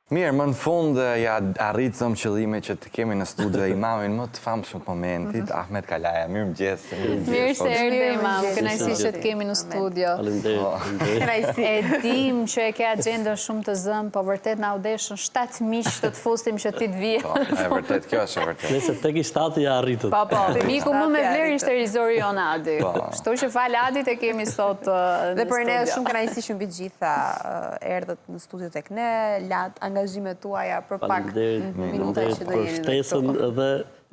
Mirë, më në fund ja arritëm qëllime që të kemi në studio imamin më të famshëm momentit, Ahmet Kalaja. Mirëmëngjes. Mirë se erdhe imam, kënaqësi që të kemi në studio. Faleminderit. E dim që e ke agjendën shumë të zëmë, po vërtet na u deshën 7 miq të të fustim që ti të vje. Po, e vërtet, kjo është e vërtet. Nëse tek i 7 ja arritët. Po, miku më me vlerë ishte rizori jon Adi. Kështu që fal Adit e kemi sot në studio. Dhe për ne është shumë kënaqësi që mbi të gjitha erdhët në studio tek ne, angazhimet tuaja për pak minuta që do jeni për ftesën edhe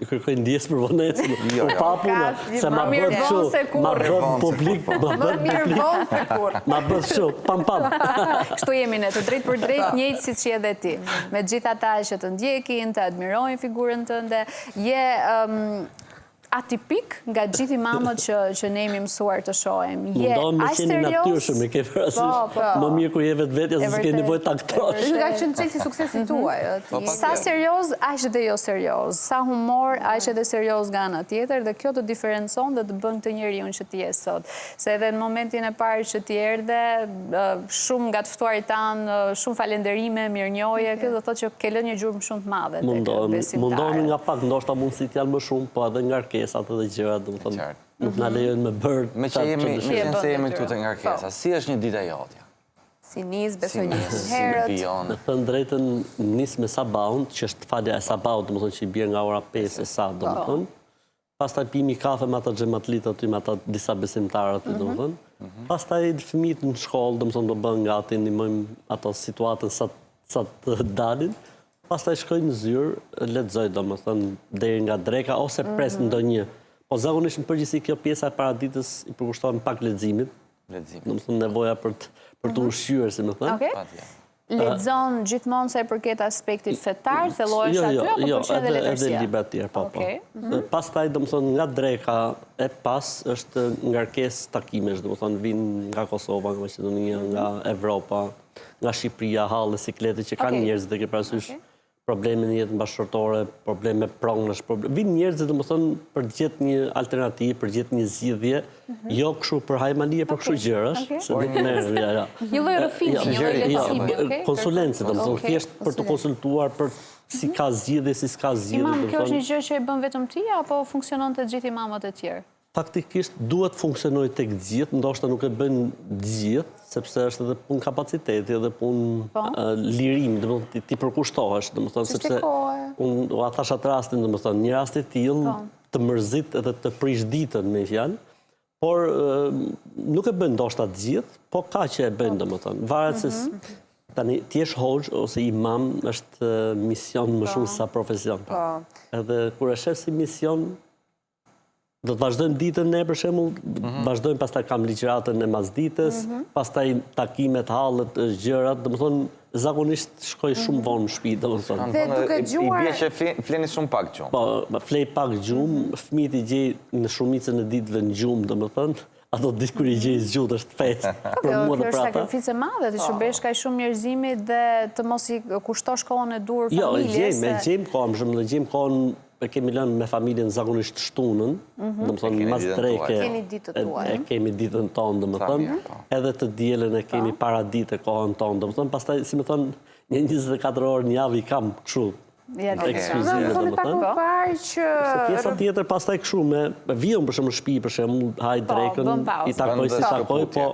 i kërkoj ndjes për vonesën. Jo, Për papuna, se ma bët shumë, ma bët publik, Më mirë vonë se kur. ma bët shumë, pam. Kështu jemi ne, të drejt për drejt, njëjtë si që edhe ti. Me gjitha ta që të ndjekin, të admirojnë figurën tënde, je atipik nga gjithi mamët që ne jemi mësuar të shohem. Je Mundohem me aq qeni serioz? natyrshëm, e ke parasysh. Më mirë kur je vetvetja se s'ke nevojë të aktrosh. Që ka qenë çelësi suksesit tuaj. Sa serioz, aq dhe jo serioz. Sa humor, aq edhe serioz nga ana tjetër, dhe kjo të diferencon dhe të bën këtë njeriu që ti je sot. Se edhe në momentin e parë që ti erdhe, shumë nga të ftuarit tanë, shumë falënderime, mirënjohje, kjo do thotë që ke lënë një gjurmë shumë të madhe tek besimtarët. Mundohemi nga pak, ndoshta mundësit janë më shumë, po edhe ngarkesat edhe gjërat, domethënë, nuk na lejojnë me bërë. Me që jemi këtu të ngarkesa, si është një ditë e jotja? Si nis, besoj një herët. Në thënë drejtën, nis me sabaun, që është falja e sabaut, domethënë që i bie nga ora 5 e sa, domethënë. Pastaj pimi kafe me ata xhamatlit aty, me ata disa besimtarë aty, domethënë. Pastaj fëmijët në shkollë, domethënë do bëhen gati, ndihmojmë ato situatën sa të dalin. Pastaj shkoj në zyrë, lexoj domethënë deri nga dreka ose pres ndonjë. Po zakonisht në përgjithësi kjo pjesa e paraditës i përkushtohet pak leximit. Domethënë nevoja për të ushqyer, si më thënë. Lexon gjithmonë sa i përket aspektit fetar, thellohesh aty apo përqen edhe letërsia? Edhe libra të tjerë, po. Pastaj domethënë nga dreka e pas është ngarkesë takimesh, domethënë vinë nga Kosova, nga Maqedonia, nga Evropa, nga Shqipëria, hallë, siklete që kanë njerëz dhe ke parasysh probleme në jetën bashkëtorë, probleme pronësh, vinë njerëz domethënë për të gjetë një alternativë, për të gjetë një zgjidhje, jo kështu për hajmanie, për kështu gjërash, se nuk merr. Një lloj rrëfimi, një lloj lehtësimi, konsulencë, domethënë thjesht për të konsultuar për si ka zgjidhje, si s'ka zgjidhje. Imam, kjo është një gjë që e bën vetëm ti apo funksionon te gjithë imamët e tjerë? Faktikisht duhet funksionojë tek gjithë, ndoshta nuk e bën gjithë, sepse është edhe punë kapaciteti, edhe punë lirim, domethënë ti përkushtohesh, domethënë sepse unë u thash atë rastin, domethënë një rast i tillë të mërzit edhe të prish ditën me fjalë, por nuk e bën ndoshta të gjithë, po ka që e bën domethënë. Varet se tani ti je hoxh ose imam është mision më shumë sa profesion. Edhe kur e shef si mision do të vazhdojmë ditën ne, për shembull, vazhdojmë, pastaj kam ligjëratën e masditës, pastaj takimet, hallët, gjërat, domethënë zakonisht shkoj shumë vonë në shtëpi, domethënë. Dhe duke dëgjuar, i bie që fleni shumë pak gjumë. Po, flej pak gjumë, fëmijët i gjej në shumicën e ditëve në gjumë, domethënë, ato ditë kur i gjej zgjuar është festë për mua dhe për ata. Kjo është sakrificë e madhe, ti shërbesh kaq shumë njerëzimit dhe të mos i kushtosh kohën e dur familjes. Jo, gjejmë kohën, gjejmë kohën. E kemi lënë me familjen zakonisht shtunën, domethënë mas dreke e kemi ditën tonë, domethënë, edhe të dielën e kemi para ditë kohën tonë, domethënë, pastaj si më thon, një 24 orë në javë i kam kështu. Ekskluzive, domethënë. Pjesa tjetër pastaj kështu me vijon për shembull shtëpi, për shembull haj drekën, i takoj si takoj, po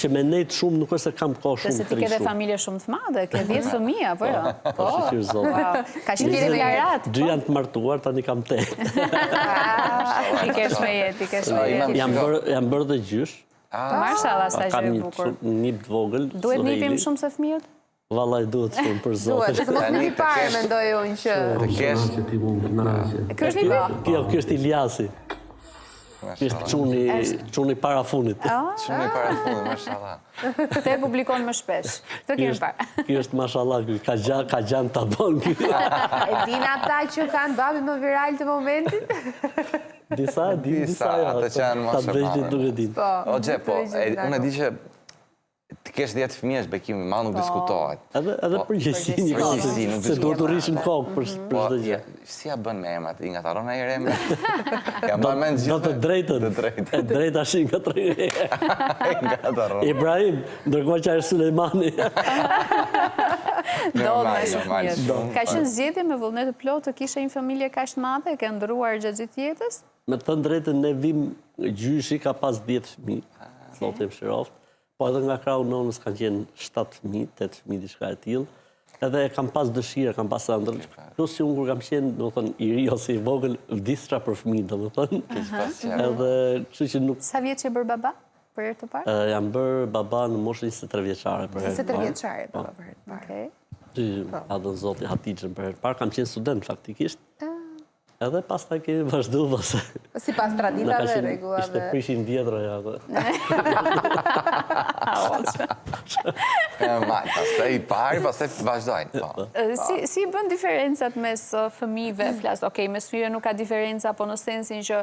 që me nejt shumë nuk është se kam kohë shumë. Se ti ke dhe familje shumë të madhe, ke 10 fëmijë, apo jo? Po, shqyrë zotë. Ka qenë deklarat. 2 janë të martuar, tani kam 8. I kesh me jetë, i kesh me jetë. Jam bërë dhe gjysh. Marshallah, sa gjë e bukur. Kam një nip të vogël. Duhet nipim shumë se fëmijët? Vallaj duhet shumë për zotë. Duhet, se mos nipi parë, mendoj unë që... Të kesh... Kjo është nipi? Kjo është Iliasi. Është çuni para funit. Çuni para funit, mashallah. Te publikon më shpesh. Këtë kemi parë. Ky është mashallah, ka gjan ta bën ky. E din ata që kanë babin më viral të momentit? Disa, ata që janë më shumë. Ta duke ditë. O xhe, po, unë e di që të kesh 10 fëmijësh bekimi ma nuk diskutohet. Edhe përgjësi një kasë, se duhet të rishën kokë për çdo gjë. Si ja bën me emrat? I nga taron e jere emrat? Ja bën me në gjithë? Do të drejtën. E drejta shi nga nga taron. Ibrahim, ndërkohë që është Sulejmani. Ndodh me Normal, fëmijët. shumë. Ka qenë zgjedhje me vullnet të plotë të kishe një familje kaq të madhe, e ke ndëruar gjatë gjithë jetës? Me të drejtën, ne vim gjyshi ka pas 10 fëmijë, thotim Shiroft, po edhe nga krau nonës kanë qenë 7 fëmijë, 8 fëmijë diçka e tillë. Edhe kam pas dëshirë, kam pas ëndër. Plus që unë kur kam qenë, domethënë, i ri ose i vogël, vdistra për fëmijë, domethënë. Edhe kështu që nuk Sa vjeç je bërë baba për herë të parë? jam bërë baba në moshën 23 vjeçare për herë të 23 parë. vjeçare baba për herë të parë. Okej. Ty adhën zoti Hatixhën për herë të parë, kam qenë student faktikisht. Edhe pastaj kemi vazhduar se Sipas na ka traditave, qenë ishte rregullave. prishin vjedra ja. Pastaj i pari, pastaj vazhdojnë. Si bën diferencat mes fëmijëve, flas, okej, mes fëmijëve nuk ka diferenca, po në sensin që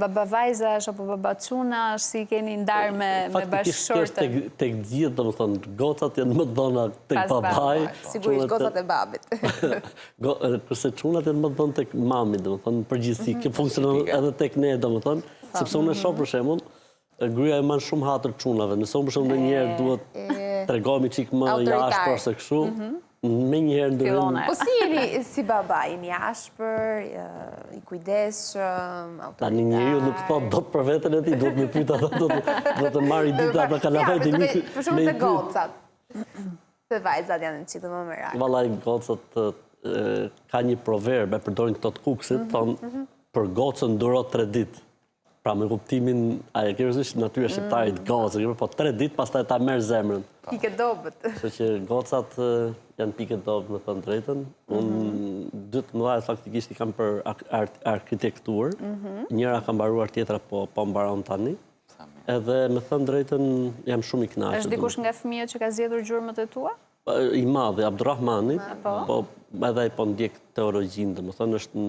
baba vajzash apo baba çunash, si keni ndarë me bashkëshortët? Tek gjithë, domethënë, gocat janë më të dhëna tek Pas babai. Sigurisht gocat e babit. Kurse çunat janë më të dhëna tek mami, domethënë, përgjithësi, kjo funksionon edhe tek ne, domethënë, sepse unë e shoh për shembull, gryja e man shumë hatër çunave. Nëse unë për shembull ndonjëherë duhet tregomi çik më jashtë ose kështu, me njëherë ndërrim. Po si jeni si baba, jeni ashpër, i kujdesshëm, Tani njeriu nuk thot dot për veten e tij, duhet më pyet ata, do të marr dita ata kanavajt e mik. Për shembull te gocat. Te vajzat janë në qitë më merak. Vallai gocat ka një proverb, e përdorin këto të kuksit, thonë për gocën duro 3 ditë. Pra me kuptimin, a e kërësisht natyre shqiptarit gocë, po 3 ditë pastaj ta merr zemrën. Pike dobët. Kështu që gocat janë pike dobët me thënë drejtën. Unë 12 faktikisht i kam për arkitekturë. Njëra kam mbaruar, tjetra po mbaron tani. Edhe me thënë drejtën jam shumë i kënaqur. Është dikush nga fëmijët që ka zgjedhur gjurmët e tua? I madhe, Abdurrahmani, po edhe ai po ndjek teologjinë, domethënë është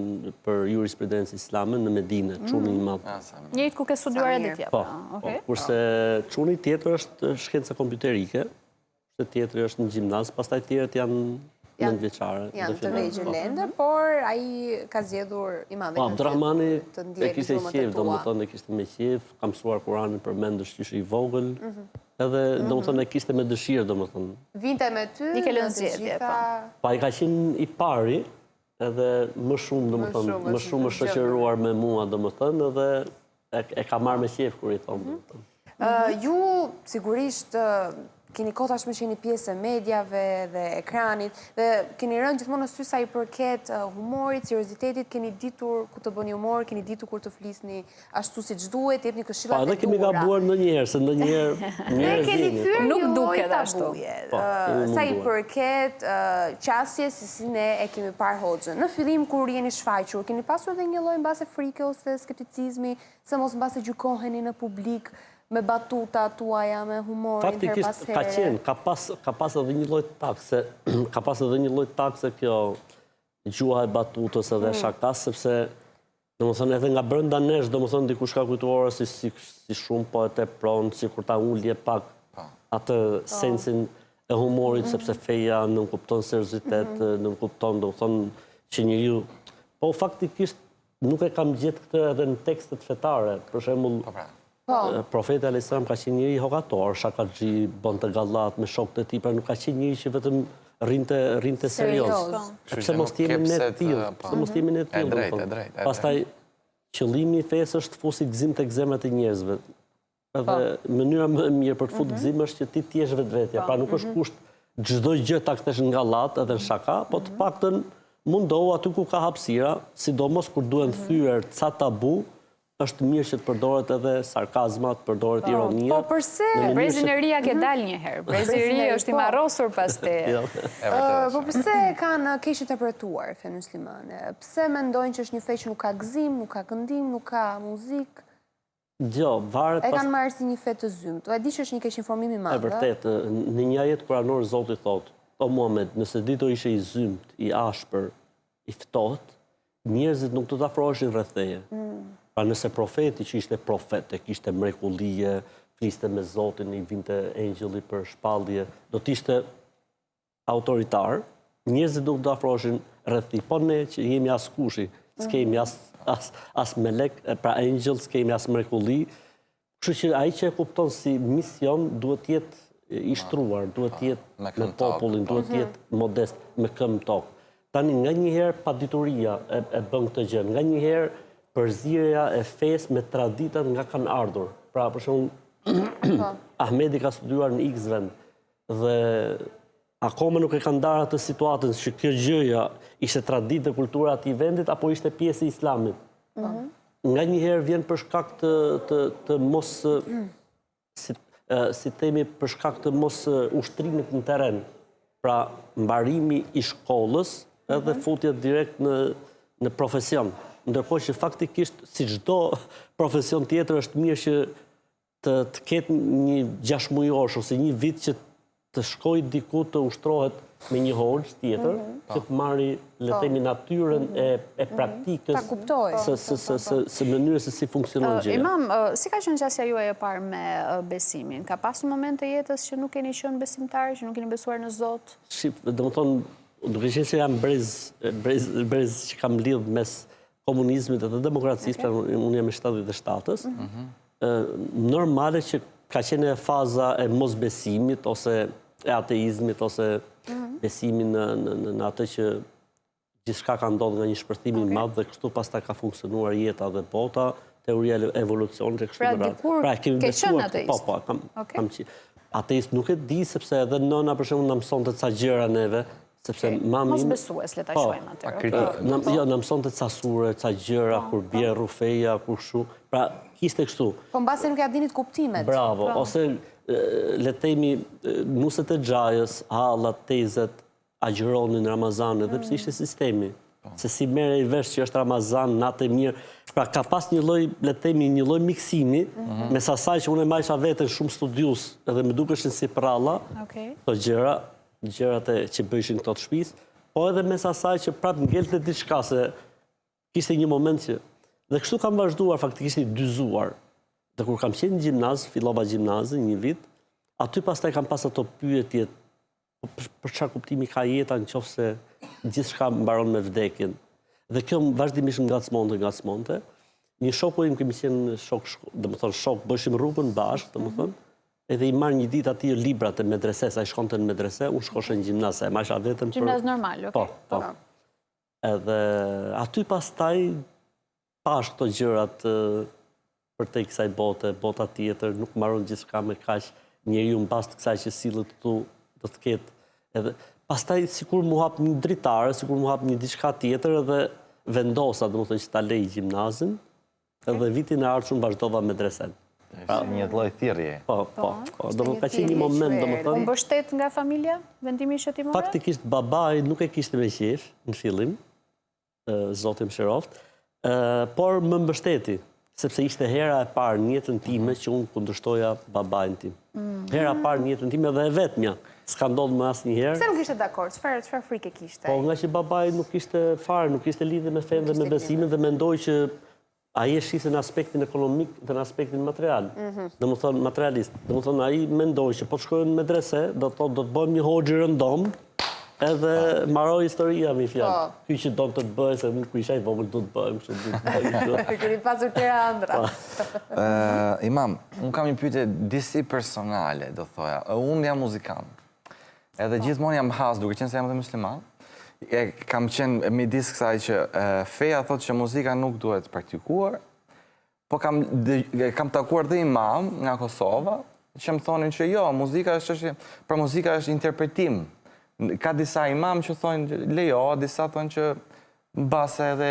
për jurisprudencë islame në Medinë, çuni i madh. Njëjtë ku ke studiuar edhe ti apo? Po, kurse çuni tjetër është shkenca kompjuterike, tjetri është në gjimnaz, pastaj tjerët janë 9 vjeçare. Janë të vegjël lende, por ai ka zgjedhur i madhe. Po, Abdurrahmani të e ndjek kishte gjurmët e qejf, tua. domethënë e kishte me qejf, kam mësuar Kur'anin përmendësh që ishte i vogël. Edhe domethënë e kishte me dëshirë, domethënë. Vinte me ty. I ke lënë në të zgjedhje, gjitha- Pa i ka qenë i pari, edhe më shumë, domethënë, më shumë është shoqëruar me mua, domethënë, edhe e ka marrë me qejf kur i thon, domethënë. Ju sigurisht keni kohë tashmë që jeni pjesë e medjave dhe ekranit dhe keni rënë gjithmonë në sy sa i përket humorit, seriozitetit, keni ditur ku të bëni humor, keni ditur kur të flisni ashtu siç duhet, jepni Pa këshillat e edhe kemi duhura. gabuar ndonjëherë, se ndonjëherë Ne keni zini. thyer Nuk një lloj duket ashtu. tabuje. Po, kemi Sa i munduar. përket qasjes si ne e kemi parë Hoxhën. Në fillim kur jeni shfaqur, keni pasur edhe një lloj mbase frike ose skepticizmi, se mos mbase gjykoheni në publik me batuta tuaja, me humorin her pas Faktikisht ka here. qenë, ka pas edhe një lloj takse, ka pas edhe një lloj takse kjo gjuha e batutës edhe shakas, sepse domethënë edhe nga brenda nesh, domethënë dikush ka kujtuar si shumë po e tepron, sikur ta ulje pak atë sensin e humorit, sepse feja nuk kupton seriozitet, nuk kupton, domethënë që njeriu, po faktikisht nuk e kam gjetë këtë edhe në tekstet fetare, për shembull. Profeti alayhis salam ka qenë njëri hogator, shakaxhi, bonte gallat me shokët e tij, pra nuk ka qenë njëri që vetëm rrinte serioz. Pse mos jemi ne të tillë? Pse mos jemi ne të tillë? Drejt. Pastaj qëllimi i fesë është të fusi gëzim tek zemrat e njerëzve. Edhe mënyra më e mirë për të futur gëzim është që ti të jesh vetvetja. Pra nuk është kusht çdo gjë ta kthesh në gallat edhe në shaka, po të paktën mundohu aty ku ka hapësira, sidomos kur duhen thyer ca tabu, është mirë që të përdoret edhe sarkazmat, përdoret ironia. Po përse brezineria ke dal një herë? Breziri është i marrosur pas te. Po përse kanë keq interpretuar fen muslimane? Pse mendojnë që është një fe që nuk ka gëzim, nuk ka këndim, nuk ka muzikë? Jo, varet E kanë marrë si një fe të zymt. E di që është një keq informim i madh. E vërtet, në një ajet kuranor Zoti thotë, o Muhammed, nëse dito ishe i zymt, i ashpër, i ftohtë, njerëzit nuk do të afroheshin rreth teje. Pra nëse profeti që ishte profet, e kishte mrekullie, fliste me Zotin, i vinte engjëlli për shpallje, do të ishte autoritar, njerëzit nuk do afroheshin rreth tij. Po ne që jemi as kushi, s'kemi as melek, pra engjëll, s'kemi as mrekulli. Kështu që ai që e kupton si mision duhet të jetë i shtruar, duhet të jetë me popullin, duhet të jetë modest, me këmbë tokë. Tani, nga njëherë padituria e bën këtë gjë, nga njëherë përzierja e fesë me traditat nga kanë ardhur. Pra, për shembull, Ahmedi ka studiuar në X vend dhe akoma nuk e ka ndarë atë situatën që kjo gjëja ishte traditë dhe kultura atij vendit apo ishte pjesë e Islamit. Nga njëherë vjen për shkak të mos si themi për shkak të mos ushtrimit në terren. Pra, mbarimi i shkollës edhe futja direkt në profesion. Ndërkohë që faktikisht si çdo profesion tjetër është mirë që të ketë një 6 mujosh ose një vit që të shkoj diku të ushtrohet me një hoxh tjetër, që të marri, le të themi, natyrën e praktikës së mënyrës se si funksionon gjëja. Imam, si ka qenë qasja juaj e parë me besimin? Ka pasur momente jetës që nuk keni qenë besimtarë, që nuk keni besuar në Zot? Domethënë, duke qenë se jam brez që kam lidh mes komunizmit dhe demokracisë, pra unë jam i 77-ës, normale që ka qenë faza e mosbesimit ose e ateizmit ose besimin në atë që gjithçka ka ndodhur nga një shpërthim i madh dhe kështu pastaj ka funksionuar jeta dhe bota, teoria e evolucionit e kështu me radhë. Pra kemi besuar, po, kam ateist nuk e di sepse edhe nëna për shembull na mësonte ca gjëra neve, sepse mami mosbesues le ta quajmë atë. Jo, na mësonte ca sure, ca gjëra kur bie rrufeja, kur kështu. Pra kishte kështu. Po mbase nuk ja dinit kuptimet. Bravo, ose le të themi nuset e xhajës, hallat, tezet agjëronin Ramazan edhe pse ishte sistemi. Se si merrej vesh që është Ramazan, natë e mirë. Pra ka pas një lloj, le të themi, një lloj miksimi mes asaj që unë e majsha veten shumë studius edhe më dukeshin si pralla. Këto gjërat që bëjshin këto të shtëpisë, po edhe mes asaj që prap ngelte diçka se kishte një moment që dhe kështu kam vazhduar faktikisht i dyzuar. Dhe kur kam qenë në gjimnaz, fillova gjimnazin një vit, aty pastaj kam pas ato pyetje për çfarë kuptimi ka jeta nëse gjithçka mbaron me vdekjen. Dhe kjo vazhdimisht ngacmonte. Një shoku im kemi qenë shok, bëshim rrugën bashkë, domethënë, edhe i marr një ditë aty librat e medreses, ai shkonte në medrese, unë shkosha në gjimnaz, e majsha vetëm për gjimnaz normal, okay? Po. Edhe aty pastaj pash këto gjërat për te kësaj bote, bota tjetër, nuk mbaron gjithçka me kaq, njeriu mbas të kësaj që sillet këtu do të ketë edhe pastaj sikur mu hap një dritare, sikur mu hap një diçka tjetër edhe vendosa, domethënë që ta lej gjimnazin, edhe vitin e ardhshëm vazhdova medresen. Një lloj thirrje. Po. Domethënë ka qenë një moment, domethënë. U mbështet nga familja vendimi që ti morë? Faktikisht babai nuk e kishte me qejf në fillim, Zoti më shëroft, por më mbështeti, sepse ishte hera e parë në jetën time që unë kundërshtoja babain tim. Hera e parë në jetën time dhe e vetmja. S'ka ndodhur më asnjëherë. Pse nuk ishte dakord? Çfarë frikë kishte? Po nga që babai nuk ishte fare, nuk ishte lidhje me fenë dhe me besimin dhe mendoi që ai e shihte në aspektin ekonomik dhe në aspektin material. Domethënë materialist. Domethënë ai mendoi që po të shkojnë në medrese, do të thotë do të bëjmë një hoxhë rëndom, edhe mbaroi historia me fjalë. Ky që do të bëj se nuk isha i vogël do të bëjmë kështu. Keni pasur tëra ëndra. Imam, unë kam një pyetje disi personale, do thoja. Unë jam muzikant. Edhe gjithmonë jam has, duke qenë se jam edhe musliman. Kam qenë midis kësaj që feja thotë që muzika nuk duhet praktikuar, po kam takuar dhe imam nga Kosova, që më thonin që jo, muzika është interpretim. Ka disa imam që thonë lejo, disa thonë që base edhe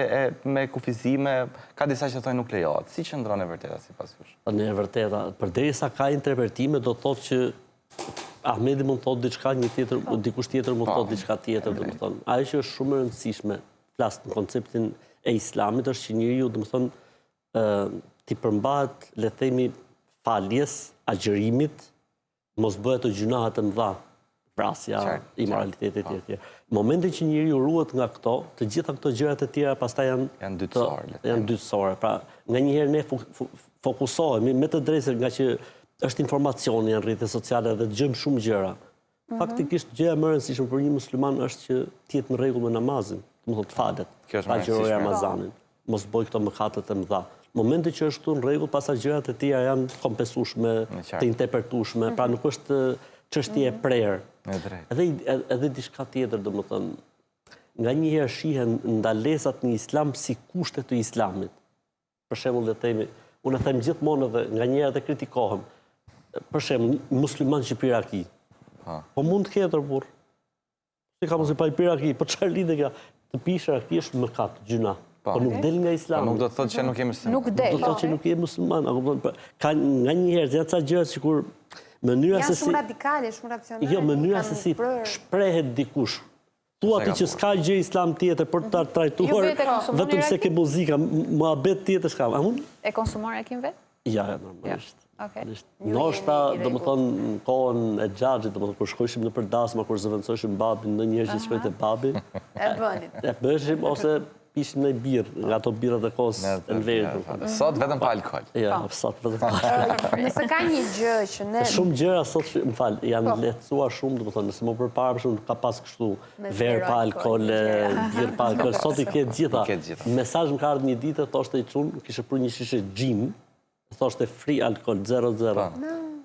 me kufizime, ka disa që thonë nuk lejohet. Si qëndron e vërteta sipas jush? Në e vërteta, përderisa ka interpretime, do të thotë që Ahmedi mund të thotë diçka, dikush tjetër mund të thotë diçka tjetër, domethënë. Ajo që është shumë e rëndësishme, flas në konceptin e Islamit, është që njeriu, domethënë, ti përmbahet, le të themi, faljes, agjërimit, mos bëhet të gjunahet të mëdha, vrasja, imoraliteti e tjerë. Në momentin që njeriu ruhet nga këto, të gjitha këto gjërat e tjera pastaj janë dytësore. Pra, nganjëherë ne fokusohemi me të drejtë nga që është informacioni në rrjetet sociale dhe dëgjojmë shumë gjëra. Faktikisht gjëja më e rëndësishme për një musliman është që të jetë në rregull me namazin, domethënë të falet, ta gjëroj Ramazanin, mos bëj këto mëkate të mëdha. Në momentin që është këtu në rregull, pastaj gjërat e tjera janë kompensueshme, të interpretueshme, pra nuk është çështje e prerë. E drejtë. Edhe diçka tjetër, domethënë, nga njëherë shihen ndalesat në islam si kushte të islamit. Për shembull, unë e them gjithmonë edhe nga njëherë të kritikohem. Për shembull, musliman që pi raki. Po mund të ketë burr. Si ka mos i pa i pi raki, po çfarë lidhje ka? Të pish raki është mëkat, gjuna. Po nuk del nga islami. Nuk do të thotë që nuk je musliman. Nuk del. Do të thotë që nuk je musliman. Ka nga njëherë janë ca gjëra sikur mënyra se si shumë radikale, shumë racionale. Jo, mënyra se si shprehet dikush. Thua ti që s'ka gjë islam tjetër për ta trajtuar vetëm se ke muzika, muhabet tjetër s'ka. E konsumon rakin vet? Ja, normalisht. Okej. Noshta, domethënë, në kohën e xhaxhit, domethënë kur shkojshim nëpër dasma, kur zëvendësoshim babin, në njerëz që shkojnë te babi, E bënin. e bëshim ose pishim në birë, nga ato birrat e kohës e verit. Sot vetëm pa alkool. Ja, sot vetëm pa alkool. Nëse ka një gjë që ne... Shumë gjëra sot, më fal, janë lehtësuar shumë, domethënë, nëse më përpara për shembull ka pas kështu verë pa alkool, birë pa alkool, sot i ke gjitha. Mesazh më ka ardhur një ditë, thoshte i çun, kishte për një shishe gjin, thoshte free alcohol 00.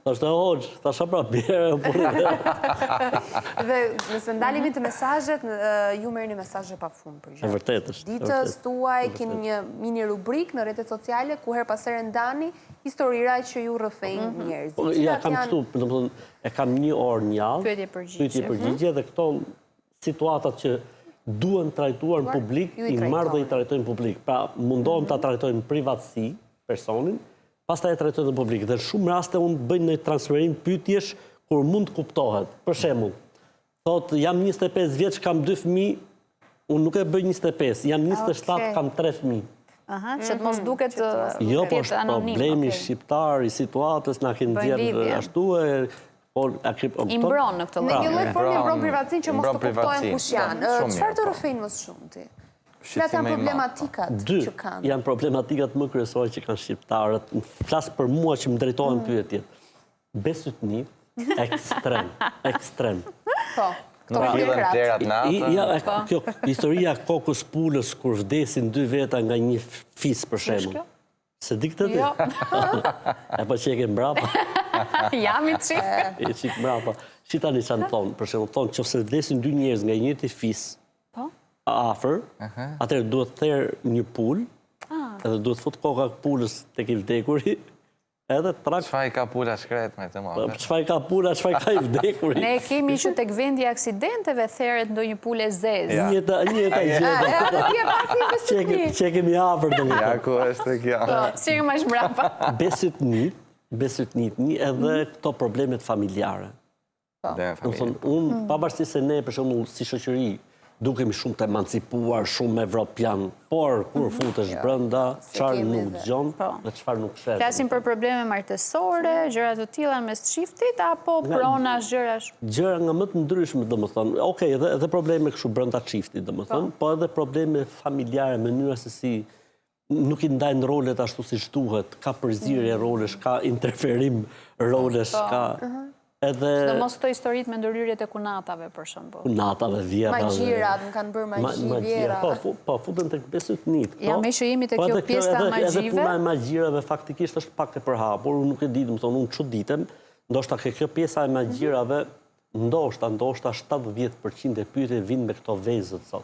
Thoshte hoxh, thasha pra birë. Dhe nëse ndalemi të mesazhet, ju merrni mesazhe pafund për gjë. E vërtet është. Ditës tuaj keni një mini rubrik në rrjetet sociale ku her pas here ndani historira që ju rrëfejnë njerëzit. Ja, kam këtu, domethënë, e kam një orë në javë. Pyetje përgjigje. Dhe këto situatat që duhen trajtuar në publik, i marrë dhe i trajtojnë publik. Pra, mundohem ta trajtojnë privatësi personin, pastaj e trajtojnë në publik. Dhe shumë raste unë bëjnë në transferim pyetjesh kur mund të kuptohet. Për shembull, thot jam 25 vjeç, kam 2 fëmijë, unë nuk e bëj 25, jam 27, kam 3 fëmijë. Aha, që të mos duket Jo, po është problemi shqiptar i situatës, na kanë nxjerrë ashtu e i mbron në këtë Në një lloj forme mbron privatësinë që mos të mbron kuptojnë privatësinë. kush janë. Çfarë të rrëfejnë më shumë ti? Cilat janë problematikat që kanë? Janë problematikat më kryesore që kanë shqiptarët. Flas për mua që më drejtohen pyetjet. Besytni ekstrem, ekstrem. Po. Nuk hidhen derat natë. Kjo historia kokës pulës kur vdesin 2 veta nga një fis për shembull. Se di këtë ti? E po që e ke mbrapa. Jam i çik. E çik mbrapa. Si tani çan thon, për shembull thon nëse vdesin 2 njerëz nga njëjti fis. Po. Afër, atëherë duhet të therë një pul, edhe duhet fut koka pulës tek i vdekuri, edhe trak. Çfarë ka pula shkret me të madhe? Çfarë ka pula, çfarë ka i vdekuri? Ne kemi që tek vendi i aksidenteve theret ndonjë pulë zezë. Një gjë. Që kemi afër domethënë. Ja ku është kjo. Si më është mbrapa. Besytnit, edhe këto problemet familjare. Unë pavarësisht se ne për shembull si shoqëri dukemi shumë të emancipuar, shumë evropian, por kur futesh brenda, çfarë nuk dëgjon dhe çfarë nuk shet. Flasim për probleme martësore, gjëra të tilla mes çiftit apo pronash, gjërash? Gjëra nga më të ndryshme, domethënë. Okej, edhe probleme kështu brenda çiftit, domethënë, po edhe probleme familjare, mënyra se si nuk i ndajnë rolet ashtu siç duhet, ka përzierje rolesh, ka interferim rolesh, ka Sidomos këto historitë me ndërhyrjet e kunatave, për shembull. Kunatave, vjerave. Magjirat, më kanë bërë magji vjera. Po, futen tek besytnit. Ja, me që jemi tek kjo pjesa e magjive. Edhe puna e magjirave faktikisht është pak e përhapur, unë nuk e di, domethënë unë çuditem, ndoshta kjo pjesa e magjirave, ndoshta 70% e pyetjeve vijnë me këto vezët sot.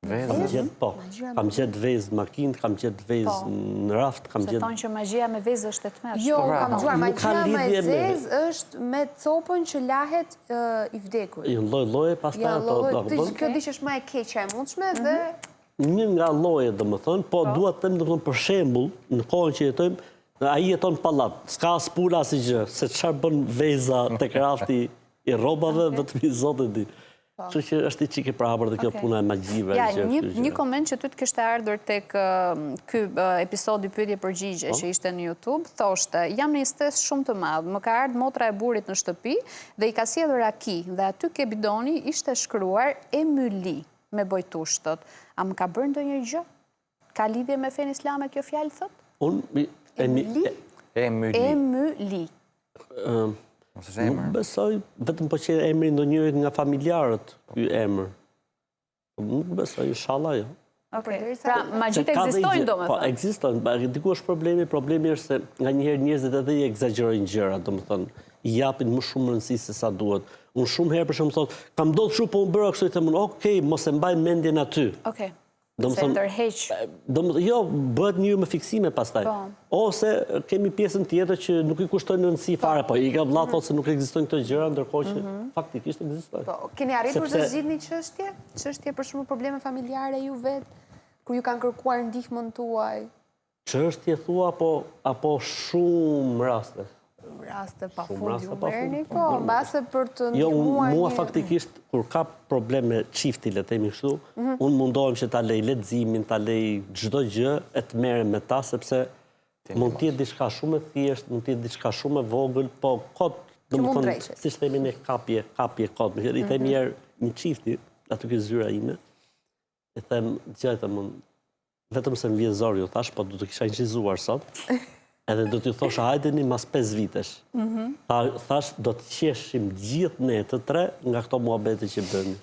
Vezë? Po, kam gjetë vezë në makinë, kam gjetë vezë në raft, kam gjetë... Se thonë që magjia me vezë është e tmerrshme. Jo, kam dëgjuar, magjia me zezë është me copën që lahet i vdekur. Jo, lloj-lloje pastaj ato. Kjo dish është më e keqja e mundshme dhe... Një nga llojet, domethënë, po dua të them domethënë për shembull, në kohën që jetojmë, ai jeton në pallat, s'ka as pula asgjë, se çfarë bën veza tek rafti i rrobave, vetëm Zoti di. Kështu që është i çike prapër dhe kjo puna e magjive. Ja, një koment që ty të kishte ardhur tek ky episodi pyetje përgjigje që ishte në YouTube, thoshte: "Jam në një stres shumë të madh. Më ka ardhur motra e burrit në shtëpi dhe i ka sjellur raki dhe aty ke bidoni ishte shkruar Emyli me bojtushtët. A më ka bërë ndonjë gjë? Ka lidhje me fen islame kjo fjalë thot?" Emyli. Nuk besoj, vetëm po që emri ndonjërit nga familjarët, ky emër. Nuk besoj, inshallah jo. Pra, magjit ekzistojnë domethënë. Po, ekzistojnë. Diku është problemi është se nga njëherë njerëzit edhe i egzagjerojnë gjërat, domethënë. i japin më shumë rëndësi se sa duhet. Unë shumë herë për shumë thotë, kam ndodhur kështu, po unë bëra kështu, i them, okej, mos e mbaj mendjen aty. Okej. Se ndërheq. Jo, bëhet një me fiksime pastaj. Ose kemi pjesën tjetër që nuk i kushtojnë rëndësi fare, po i ka vëlla thotë se nuk ekzistojnë këto gjëra, ndërkohë që faktikisht ekzistojnë. Po, keni arritur të zgjidhni çështje? Çështje për shembull probleme familjare ju vetë, kur ju kanë kërkuar ndihmën tuaj? Çështje thua apo shumë raste? Raste pa fund ju merrni, po, mbase për të Jo, ndihmuar. mua faktikisht, kur ka probleme çifti, le të themi kështu, unë mundohem që ta lej leximin, ta lej çdo gjë e të merrem me ta, sepse mund të jetë diçka shumë e thjeshtë, mund të jetë diçka shumë e vogël, po kot, domethënë, siç themi ne kapje kot. I them një çifti, aty ke zyra ime, i them, dëgjoj më, vetëm se më vjen zor ju thash, po do të kisha incizuar sot. Edhe do t'ju thosha hajdeni mas 5 vitesh. Thash, do të qeshim gjithë ne të tre nga këto muhabete që bëni.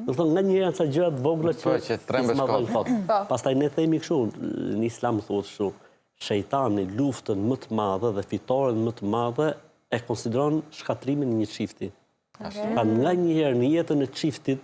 Do të thonë, nga një janë ca gjërat vogla që s'madhojnë kot. Pastaj ne themi kështu, në islam thuhet kështu, shejtani luftën më të madhe dhe fitoren më të madhe e konsideron shkatrimin e një çifti. Pra nga një herë në jetën e çiftit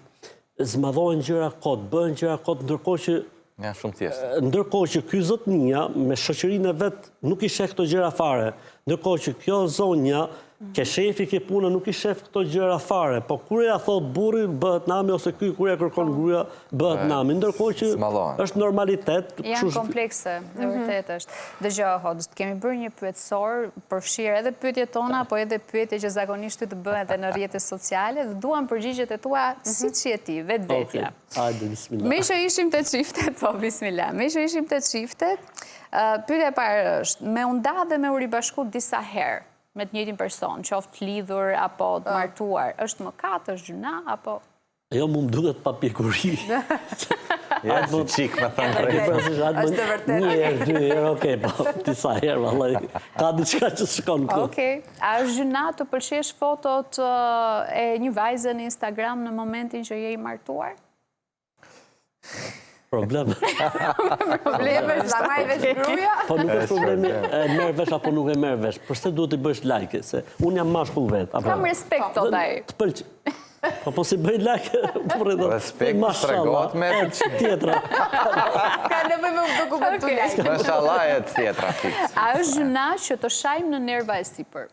zmadhohen gjëra kot, bëhen gjëra kot, ndërkohë që Ja, shumë thjeshtë. Ndërkohë që ky zotnia me shoqërinë e vet nuk i sheh këto gjëra fare. Ndërkohë që kjo zonja, ke shefi, ke puna, nuk i shef këto gjëra fare. Po kur ja thot burri, bëhet nami, ose ky kur ja kërkon gruaja, bëhet nami. Ndërkohë që është normalitet. Janë komplekse, e vërtet është. Dëgjoj, Hodës, kemi bërë një pyetësor, përfshirë edhe pyetjet tona, po edhe pyetje që zakonisht të bëhen edhe në rrjetet sociale, dhe duam përgjigjet e tua siç je ti, vetvetja. Hajde, bismillah. Me që ishim të çiftet, po bismillah. Me që ishim të çiftet, pyetja e parë është, me u nda dhe me u ribashku disa herë me të njëjtin person, qoftë lidhur apo të martuar, është mëkat, është gjuna apo Jo, mu më duket pa pjekuri. Ja, si qik me thëmë drejtë. Është të vërtetë. Një herë, dy herë, okej, po, disa herë, vallai. Ka diçka që shkon këtu. Okej. A është gjuna të pëlqesh fotot e një vajze në Instagram në momentin që je i martuar? Probleme. Probleme, zlamaj veç gruaja? Po nuk është problemi e merr vesh apo nuk e merr vesh. Përse duhet të bësh like? Se unë jam mashkull vet. Kam respekt tot ai. Të pëlqej. Po si bëj like, po rëdo. Respekt tregohet me tjetra. Ka nevojë me dokumentu like. Mashallah e tjetra fiks. A është gjuna që të shajmë në nerva e sipër?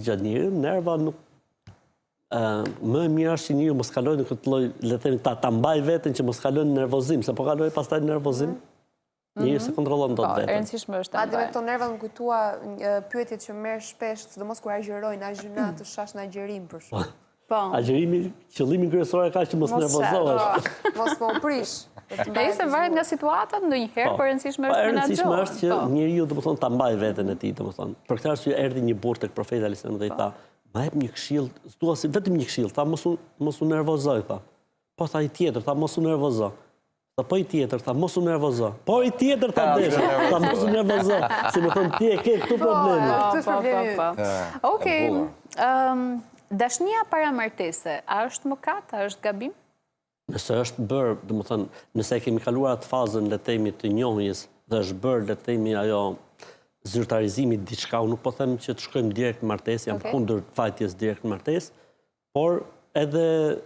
Gjanirë, nerva nuk më e mirë është që njëri mos kalojë në këtë lloj, le të themi, ta mbaj veten që mos kalojë në nervozim, se po kalojë pastaj në nervozim. Njëri se kontrollon dot Po, e veten. rëndësishme është ta Madje me mbaj. këto nerva më kujtua pyetjet që merr shpesh, sidomos kur agjerojnë, a gjuna të shash në agjerim për shkak. Po. Agjerimi, qëllimi kryesor ka që mos nervozohesh. Mos më prish. E se varet nga situatat, ndonjëherë, por rëndësishme është Rëndësishme menaxhohet. është që njeriu domethënë ta mbaj veten e tij, domethënë. Për këtë arsye erdhi një burr tek profeti alayhis salam dhe i tha, "Ma jep një këshill, thua si vetëm një këshill, tha mos u nervozoj, tha." Po tha i tjetër, tha mos u nervozo. Tha po i tjetër, tha mos u nervozo. Po i tjetër tha desh, tha mos u nervozo. Si më thon ti e ke këtu problemi. Këtë është problemi. Okej. Dashnia para martese, a është mëkat, a është gabim? Nëse është bërë, domethënë, nëse e kemi kaluar atë fazën le të themi të njohjes dhe është bërë le të themi ajo zyrtarizimi diçka, unë nuk po them që të shkojmë direkt në martesë, jam kundër fajtjes direkt në martesë, por edhe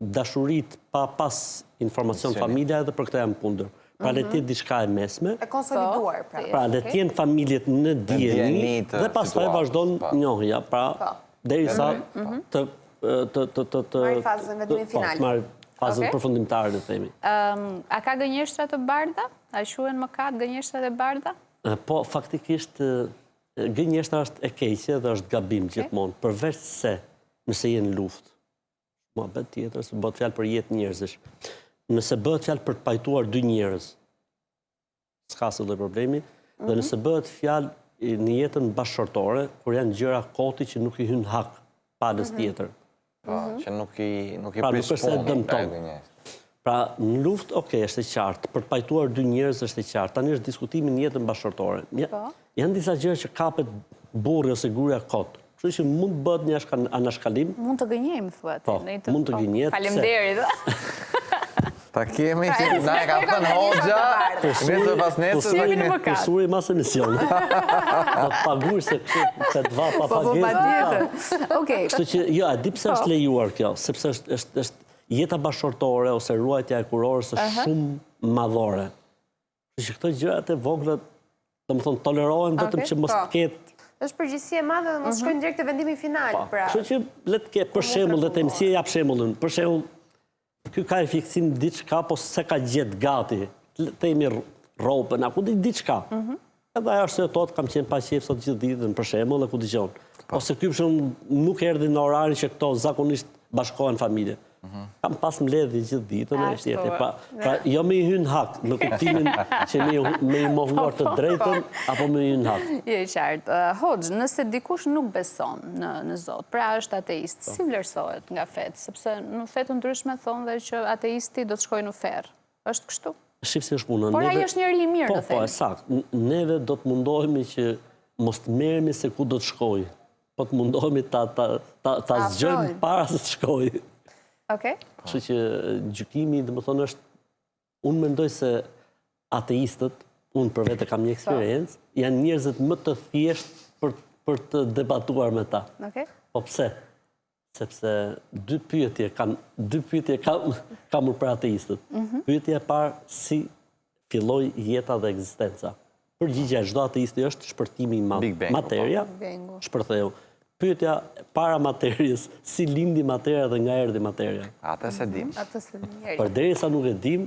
dashurit pa pas informacion familja edhe për këtë jam kundër. Pra le të jetë diçka e mesme. E konsoliduar, pra. Pra le të jenë familjet në dijeni dhe pastaj vazhdon njohja, pra derisa të Marri fazën vetëm finale. Marri fazën përfundimtare, le të themi. A ka gënjeshtra të bardha? A quhen mëkat gënjeshtrat e bardha? Po, faktikisht, gënjeshtra është e keqe dhe është gabim gjithmonë, përveç se nëse jenë luftë. Muhabet tjetër, se bëhet fjalë për jetë njerëzish. Nëse bëhet fjalë për të pajtuar dy njerëz, s'ka asnjë lloj problemi, dhe nëse bëhet fjalë në jetën bashkëshortore, kur janë gjëra koti që nuk i hyn hak palës tjetër. Që nuk i Pra, nuk prish është se punën. dëmton. Pra, në luftë, okej, është e qartë. Për të pajtuar dy njerëz është e qartë. Tani është diskutimi në jetën bashkëshortore. Janë disa gjëra që kapet burri ose gruaja kot. Kështu që mund të bëhet një anashkalim. Mund të gënjejmë, thuat. Po, mund të gënjet. Faleminderit. Ta kemi, na e ka thënë Hoxha, nesër pas nesër. Përsuri mas emision. Do të paguar se këtë dva pa pagesë. Kështu që, jo, a di pse është lejuar kjo, sepse është jeta bashkëtorë ose ruajtja e kurorës është shumë madhore. Kështu që këto gjërat e vogla, domethënë tolerohen vetëm që mos të ketë. Është përgjegjësi e madhe dhe mos shkojnë direkt te vendimi final. Kështu që le të ketë për shembull, le të them si e jap shembullin. Për shembull, ky ka e fiksim diçka, po se ka gjetë gati, themi rropën, ku diçka. Edhe ajo është se tot kam qenë pa qejf sot gjithë ditën, për shembull, ku dëgjon. Ose ky për shembull nuk erdhi në orarin që këto zakonisht bashkohen familje. Kam pas mbledhje gjithë ditën e tjetër. Pra jo me i hyn hak, në kuptimin që me i mohuar të drejtën apo me i hyn hak. Je qartë. Hoxh, nëse dikush nuk beson në Zot, pra është ateist, si vlerësohet nga fetë? Sepse në fetë ndryshme thonë dhe që ateisti do të shkojë në ferr. Është kështu? Shif si është puna. Por ai është njeri i mirë, në themi. Po, saktë. Neve do të mundohemi që mos të merremi se ku do të shkojë. Po të mundohemi ta zgjojmë para se të shkojë. Kështu që gjykimi, domethënë, është, unë mendoj se ateistët, unë për vete kam një eksperiencë, janë njerëzit më të thjeshtë për të debatuar me ta. Po pse? Sepse dy pyetje kam për ateistët. Pyetja e parë, si filloi jeta dhe ekzistenca. Përgjigjja e çdo ateisti është shpërtimi i madh. Materia, shpërtheu. Pyetja para materjes, si lindi materia dhe nga erdhi materia. Atë se dim. Përderisa nuk e dim,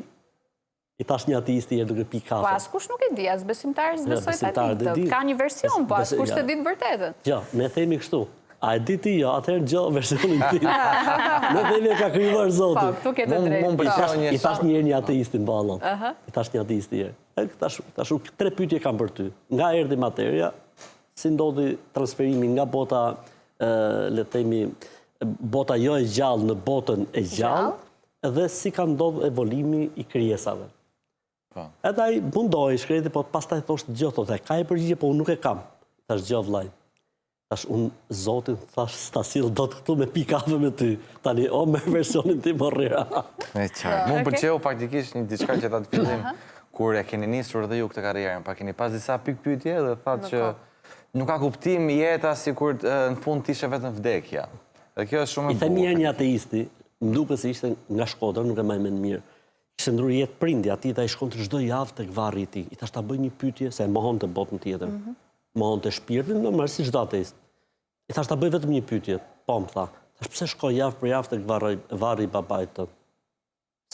i tash një ateisti duke pi kafe. Po askush nuk e di, as besimtarës besoj ta di. Ka një version, po askush të di të vërtetën. Jo, ne themi kështu. A e di ti jo, atëherë gjo versionin ti. Ne themi e ka krijuar Zoti. Po, tu ke të drejtë. I tash një ateisti në ballon. I tash një ateisti e. Tash tre pyetje kam për ty. Nga erdhi materia, si ndodhi transferimi nga bota, le të themi, bota jo e gjallë në botën e gjallë, dhe si ka ndodhur evolimi i krijesave. Edhe ai mundohej shkreti, po pastaj thoshte gjë, thotë, ka e përgjigje, po unë nuk e kam. Tash gjë vllai. Tash unë Zotin thash s'ta sill dot këtu me pi kafe me ty. Tani me versionin tim morrira. Me qartë. Mu pëlqeu faktikisht një diçka që ta të fillim kur e keni nisur dhe ju këtë karrierën, pa keni pas disa pikë pyetje dhe thatë që nuk ka kuptim jeta sikur në fund t'ishe vetëm vdekja. Dhe kjo është shumë e bukur. I themi një ateisti, më duket se ishte nga Shkodra, nuk e mbaj mend mirë. Kishte ndruar jetë prindi aty dhe ai shkonte çdo javë tek varri i tij. I thash ta bëj një pyetje se e mohonte botën tjetër. Mohonte shpirtin, normal si çdo ateist. I thash ta bëj vetëm një pyetje. Po më tha. Thash pse shkoj javë për javë tek varri i babait tënd?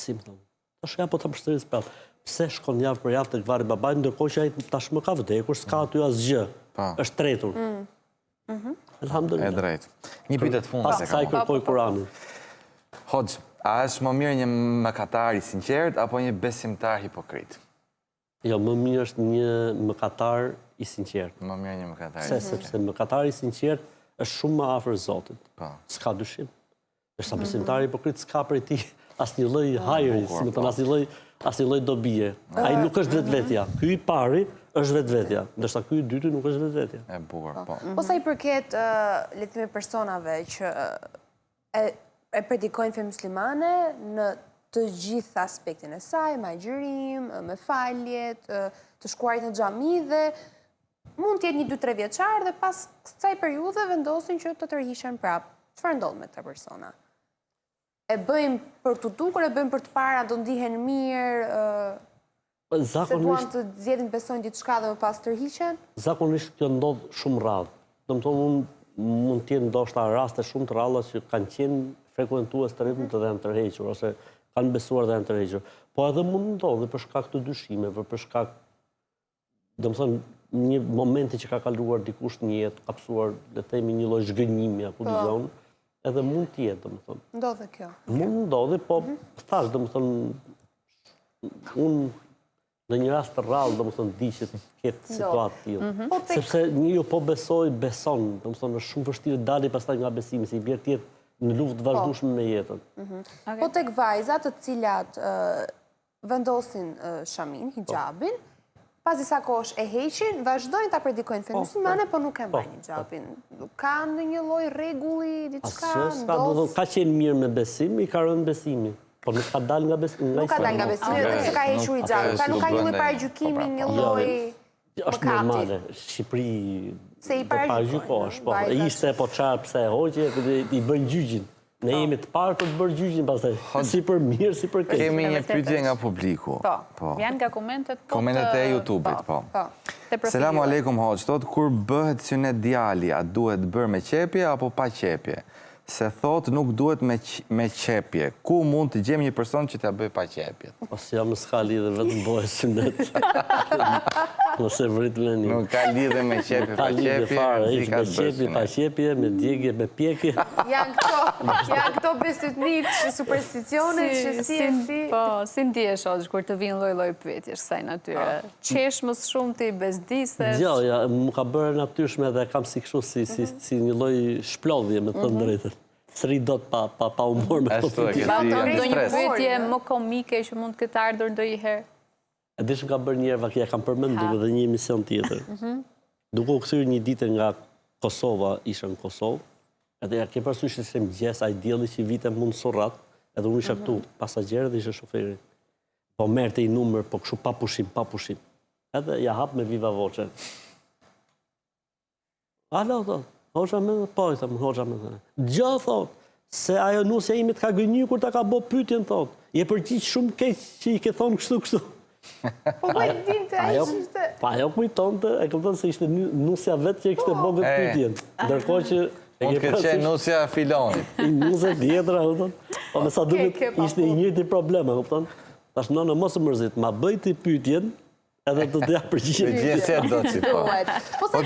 Si më thon? Tash ja po ta përsëris prap. Pse shkon javë për javë tek varri i babait ndërkohë që ai tashmë ka vdekur, s'ka aty asgjë. Është tretur. Elhamdulillah. E drejtë. Një pyetje të fundit. Pas sa i kërkoi Kurani. Hoxh, a është më mirë një mëkatar i sinqert apo një besimtar hipokrit? Jo, më mirë është një mëkatar i sinqert. Më mirë një mëkatar i sinqert. Sepse mëkatari i sinqert është shumë më afër Zotit. S'ka dyshim. Është besimtari hipokrit s'ka prej tij asnjë lloj hajri, si më thon, asnjë lloj dobie. Ai nuk është vetvetja. Ky i pari është vetvetja, ndërsa ky i dyti nuk është vetvetja. E bukur, po. Po sa i përket le të themi personave që e predikojnë fe muslimane në të gjithë aspektin e saj, me agjërim, me faljet, të shkuarit në xhami dhe mund të jetë 1-2-3 vjeçar dhe pas kësaj periudhe vendosin që të tërhiqen prapë. Çfarë ndodh me këta persona? E bëjmë për të dukur, e bëjmë për të para, do ndihen mirë, se duan të zgjedhin besojnë diçka dhe më pas tërhiqen? Zakonisht kjo ndodh shumë rradh. Domethënë unë mund të jenë ndoshta raste shumë të rralla që kanë qenë frekuentues të rritmit dhe janë tërhequr ose kanë besuar dhe janë tërhequr. Po edhe mund ndodhi për shkak të dyshimeve, për shkak, domethënë një momenti që ka kaluar dikush një jetë, ka pasur, le të themi, një lloj zgënjimi apo dëgjon, edhe mund të jetë, domethënë. Ndodhe kjo. Mund ndodhi, po thash, domethënë unë në një rast të rrallë, domethënë di që ketë situatë tillë. Sepse njeriu po beson, domethënë është shumë vështirë dali pastaj nga besimi, se i bie tjetër në luftë të vazhdueshme me jetën. Po tek vajzat të cilat vendosin shamin, hijabin, pas disa kohësh e heqin, vazhdojnë ta predikojnë fen muslimane, po nuk e mbajnë hijabin. Ka ndonjë lloj rregulli, diçka ndodh? Ka qenë mirë me besim, i ka rënë besimi. Po nuk ka dal nga besimi. Nuk ka dal nga besimi, dhe se ka hequr i gjallë. Pra nuk ka një lloj paragjykimi, një lloj është normale. Shqipëri se i paragjykohesh, po. Ishte po çfarë pse e hoqe, i bën gjyqin. Ne jemi të parë për të bërë gjyqin pastaj. Si për mirë, si për keq. Kemi një pyetje nga publiku. Po. Janë nga komentet Komentet e YouTube-it, po. Selamu aleikum hoq, thot kur bëhet synet djali, a duhet bërë me qepje apo pa qepje? Se thot nuk duhet me qepje. Ku mund të gjem një person që t'ja bëj pa qepje? Ose jam s'ka lidhe vetëm bëhet synet. Ose vrit me një. Nuk ka lidhe me qepje, pa qepje. Me qepje, pa qepje, me djegje, me pjekje. Janë këto besytnik, supersticionet, që si... Po, si ndjesh Hoxh kur të vinë lloj-lloj pyetjesh kësaj natyre? Qesh më shumë ti bezdisesh? Jo, më ka bërë natyrshme dhe kam si kështu si një lloj shplodhje me të drejtën. Sri do të pa humor me këto pyetje. Pa të ndonjë pyetje më komike që mund këtë ardhur ndonjëherë? E di që kam bërë njerë, vakia kam përmendur dhe një emision tjetër. Duke u kthyer një ditë nga Kosova, isha në Kosovë, edhe ja ke parasysh se mëngjes ai dielli që vite mund surrat, edhe unë isha këtu pasagjer dhe isha shoferi. Po merrte i numër, po kështu pa pushim. Edhe ja hap me viva voce. Alo, Hoxha me, po i thëmë, Hoxha me thëmë. Gjë, thot, se ajo nusja imi të ka gënyu kur ta ka bo pyetjen, thot. Je përgjith shumë keq që i ke thonë kështu. Po bëjt din të e ishte... Pa ajo kujton të, e këpëton se ishte nusja vetë që i kështë bo këtë pyetjen. Ndërkohë që... Mund këtë qenë nusja filonit. Nusja tjetër, këpëton. Po me sa duket ishte i njëjti probleme, këpëton. Tash nënë mos e mërzit, ma bëjti pyetjen, edhe të dhja përgjigje. Po se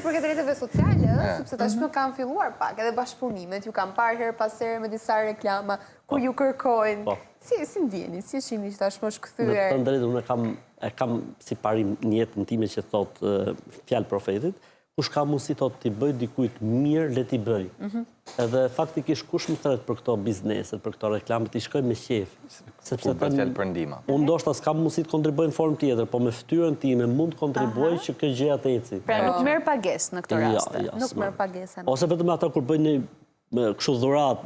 përket rrjeteve sociale, sepse tashmë kanë filluar pak, edhe bashkëpunimet, ju kanë parë herë pas here me disa reklama, kur ju kërkojnë. Si ndjeni, si shihni që tashmë është kthyer? Në të drejtë, unë e kam si parim një jetën time që thot fjalë profetit, kush ka mundësi thot t'i bëj dikujt mirë, le t'i bëj. Edhe faktikisht kush më thret për këto bizneset, për këto reklamet, i shkoj me qef. Kur për fjalë për ndihmë. Unë ndoshta s'kam mundësi të kontribuoj në formë tjetër, po me fytyrën time mund të kontribuoj që kjo gjëja të eci. Pra nuk merr pagesë në këtë rast. Nuk merr pagesën. Ose vetëm ata kur bëjnë kështu dhurat,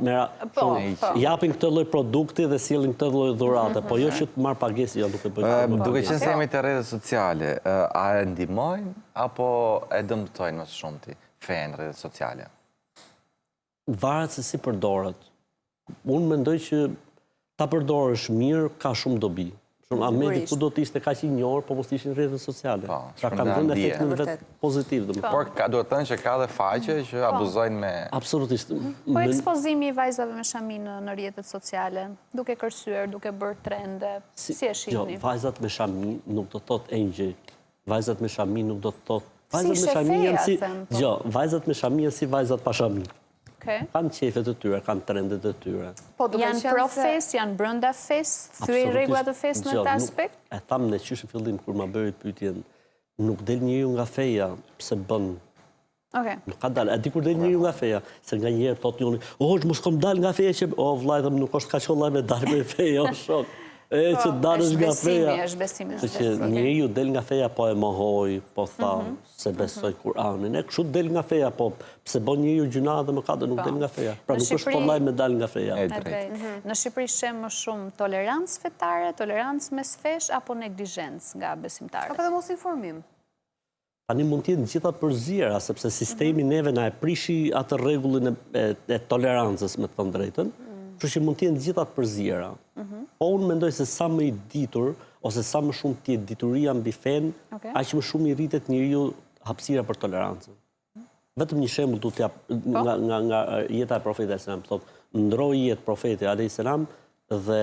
japin këtë lloj produkti dhe sillin këtë lloj dhurate, po jo që të marr pagesë, jo nuk e bëjnë. Duke qenë se jemi te rrjetet sociale, a e ndihmojnë apo e dëmtojnë më shumë ti fen rrjetet sociale? Varet se si përdoret. Unë mendoj që ta përdorësh mirë ka shumë dobi. Amedi ku do të ishte kaq i njohur, po mos ishin rrjetet sociale. Pra kanë dhënë efektin vetë pozitiv, domethënë. Por duhet të thënë që ka dhe faqe që abuzojnë me... Absolutisht. Po ekspozimi i vajzave me shaminë në rrjetet sociale, duke kërcyer, duke bërë trende, si e shihni? Jo, vajzat me shami nuk do të thotë engjëj. Vajzat me shami nuk do të thotë... Vajzat me shami janë si... Jo, vajzat me shami janë si vajzat pa shami. Kanë qefet e tyre, kanë trendet e tyre. Janë pro fes, janë brënda fes, thyen rregullat e fes në këtë aspekt? E thamë në qysh në fillim, kur ma bëri pyetjen, nuk del njeriu nga feja, pse bën. Nuk ka dalë. E di kur del njeriu nga feja, se nga njerë thot njoni, mos kom dal nga feja që, vllai, nuk është ka qollaj me dalë me feja, o shok. Që dalësh nga feja. Është besimi. Që njeriu del nga feja, po e mohoj, po tha, se besoj Kur'anin. E kështu del nga feja, po pse bën njeriu gjuna dhe mëkate nuk del nga feja. Pra nuk është kollaj me dal nga feja. Në Shqipëri shem më shumë tolerancë fetare, tolerancë mes fesh, apo neglizhencë nga besimtarët? Apo dhe mos informim? Tani mund t'jenë gjitha përzjera, sepse sistemi neve na e prishi atë rregullin e tolerancës, me të thënë drejtën, kështu që mund t'jenë gjitha përzjera. Po unë mendoj se sa më i ditur, ose sa më shumë t'jetë dituria mbi fen, aq më shumë i rritet njeriu hapësira për tolerancën. Vetëm një shembull du t'jap nga jeta e profetit alayhis salam, thotë, ndroi jetë profeti alayhis salam dhe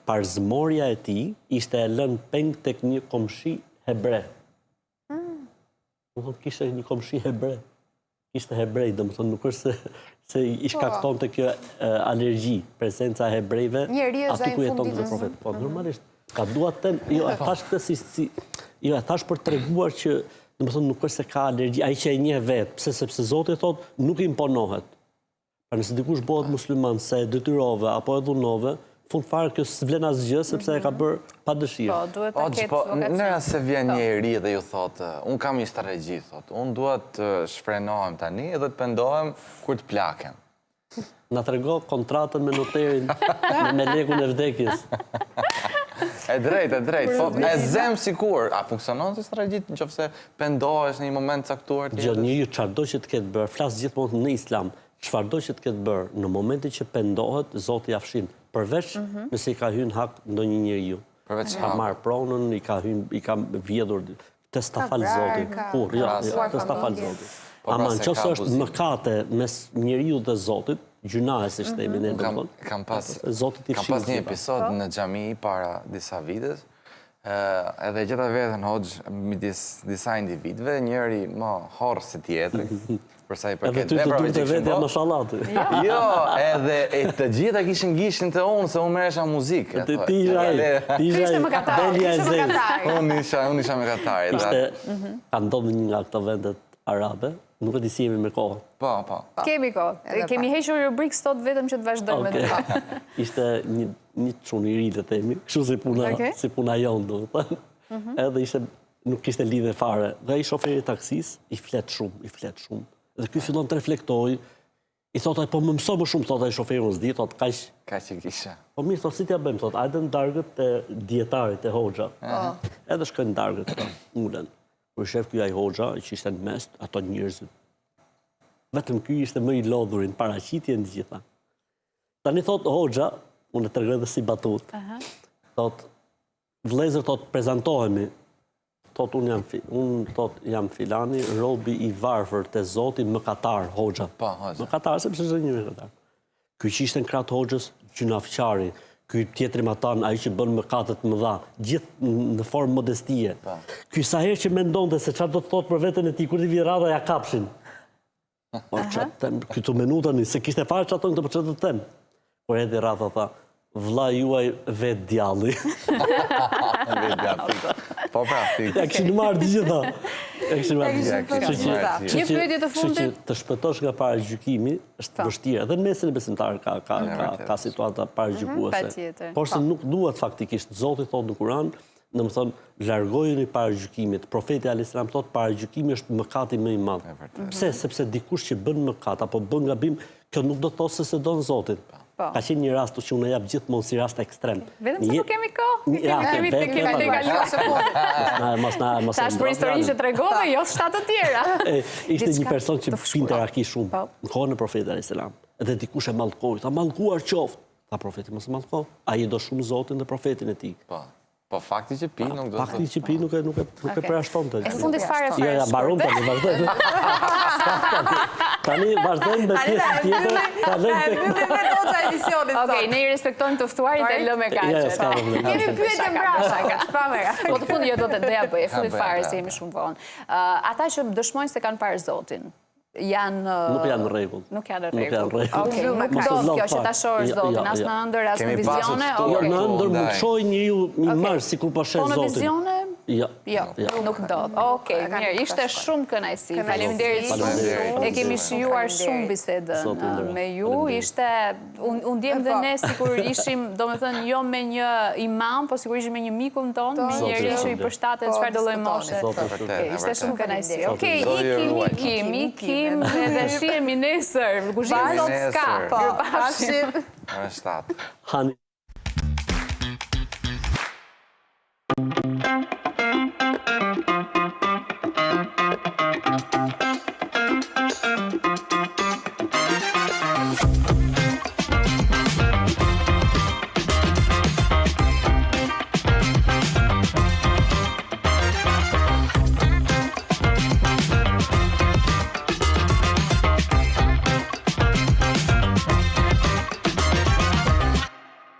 parzmorja e tij ishte e lënë peng tek një komshi hebre. Kishte një komshi hebre. Ishte hebrej, dhe më thonë nuk është se i shkakton të kjo alergji, prezenca e hebrejve, aty ku jeton dhe profet. Po, normalisht, ka duat të jo, e thash këtë jo, e thash për të treguar që, dhe më thonë nuk është se ka alergji, ai që e njeh vetë, pse sepse Zoti thotë, nuk imponohet. Pra nëse dikush bëhet musliman, se e detyrove, apo e dhunove, fund fare kjo s'vlen asgjë sepse e ka bërë pa dëshirë. Po, duhet ta ketë vokacion. Në rast se vjen një i ri dhe ju thotë, unë kam një strategji, thotë, unë duhet të shfrenohem tani edhe të pendohem kur të plakem. Na trego kontratën me noterin me lekun e vdekjes. E drejt. E zem sikur. A funksionon si strategjit në qofse pendohesh në një moment caktuar Gjë, njeriu çfarëdo që të ketë bërë, flas gjithmonë në Islam, çfarëdo që të ketë bërë, në momentin që pendohet, Zoti ja fshin. Përveç nëse i ka hyrë hak ndonjë njeriu. Përveç ka marrë pronën, i ka vjedhur, të sta fal Zoti. Të sta fal Zoti. Ama nëse është mëkate mes njeriu dhe Zotit, gjuna si themi ne domthon. Kam pas Zoti i fshin. një episod në xhami para disa viteve. Edhe gjeta veten hoxh midis disa individëve, njëri më horr se tjetri. Për sa i përket veprave që kishin bërë. Mashallah. Jo, edhe të gjitha kishin gishin të unë se unë merresha muzikë. Ti ishte Belia e Zezë. Unë isha me Katari. Ka ndodhur një nga këto vendet arabe, nuk e di si jemi me kohë. Po. Kemi kohë. Kemi hequr rubrikë sot vetëm që të vazhdojmë me të. Ishte një çun i ri të themi, kështu si puna jonë domethënë. Edhe ishte nuk kishte lidhje fare. Dhe ai shoferi i taksis i flet shumë. Dhe ky fillon të reflektoj, i thotë, po më mëso më shumë, thotë ai shoferi unë s'di, thotë, kaq që kisha. Po mirë, thotë, si t'ja bëjmë, thotë, hajde në dargët të dietarit, të hoxha. Edhe shkojnë në dargët, ulen. Kur shef ky ai hoxha, që ishte në mes, ato njerëzit. Vetëm ky ishte më i lodhurin, paraqitje në gjitha. Tani thotë hoxha, unë e tregoj edhe si batut, thotë, vëllezër, thotë, prezantohemi. Thot, unë jam filani, robi i varfër të Zoti mëkatar, hoxha. Mëkatar, sepse është një mëkatar. Ky që ishte në kratë hoxhës, gjunafqari, ky tjetri matan, ai që bën mëkatet mëdha, gjithë në formë modestie. Ky sa herë që mendonte se çfarë do të thotë për veten e tij, kur i vi radha ja kapshin. Këtu minutani, se kishte fare çato këtë për çfarë të them. Por edhe radha tha, vlla juaj vet djalli. Po pra, ja kishin marrë të gjitha. Një pyetje të fundit. Të shpëtosh nga paragjykimi është vështirë. Edhe në mesin e besimtarëve ka situata paragjykuese. Por se nuk duhet faktikisht. Zoti thotë në Kur'an, domethënë largojeni paragjykimit. Profeti alayhis salam thotë paragjykimi është mëkati më i madh. Pse? Sepse dikush që bën mëkat apo bën gabim, kjo nuk do të thotë se don Zotin. Ka qenë një rast që unë jap gjithmonë si rast ekstrem. Vetëm se nuk kemi kohë. Kemi kaluar së fundi. Tash për historinë që tregove, jo 7 të tjera. Ishte një person që pinte raki shumë në kohën e Profetit alayhis salam. Edhe dikush e mallkoi, ta mallkuar qoftë. Ta profeti mos e mallko. Ai do shumë Zotin dhe profetin e tij. Po fakti që pi nuk do të. Fakti që pi nuk e përjashtonte. E fundit fare. Ja, mbaron tani, vazhdojmë. Tani vazhdojmë me pjesën tjetër. Okej, ne i respektojmë të ftuarit e lëmë kaqe. Kemi pyetje mbrapa, shpamera. Po të fundit jo do të doja bëj, fundit fare se jemi shumë vonë. Ata që dëshmojnë se kanë parë Zotin, nuk janë në rregull. Nuk janë në rregull. Okej, nuk do kjo që ta shohësh Zotin, as në ëndër, as në vizione. Jo, në ëndër mund shoj njeriu i marr sikur po sheh Zotin. Po në vizione? Jo, nuk do. Okej, mirë, ishte shumë kënaqësi. Faleminderit shumë. E kemi shijuar shumë bisedën me ju. Ishte, unë ndjem dhe ne sikur ishim, domethënë jo me një imam, po sikur ishim me një mikun ton, me njëri që i përshtatet çfarë do lloj moshe. Ishte shumë kënaqësi. Okej, ikim edhe shihemi nesër. Kuzhinë sot s'ka. Pashim. Ora 7. Hani. Thank you.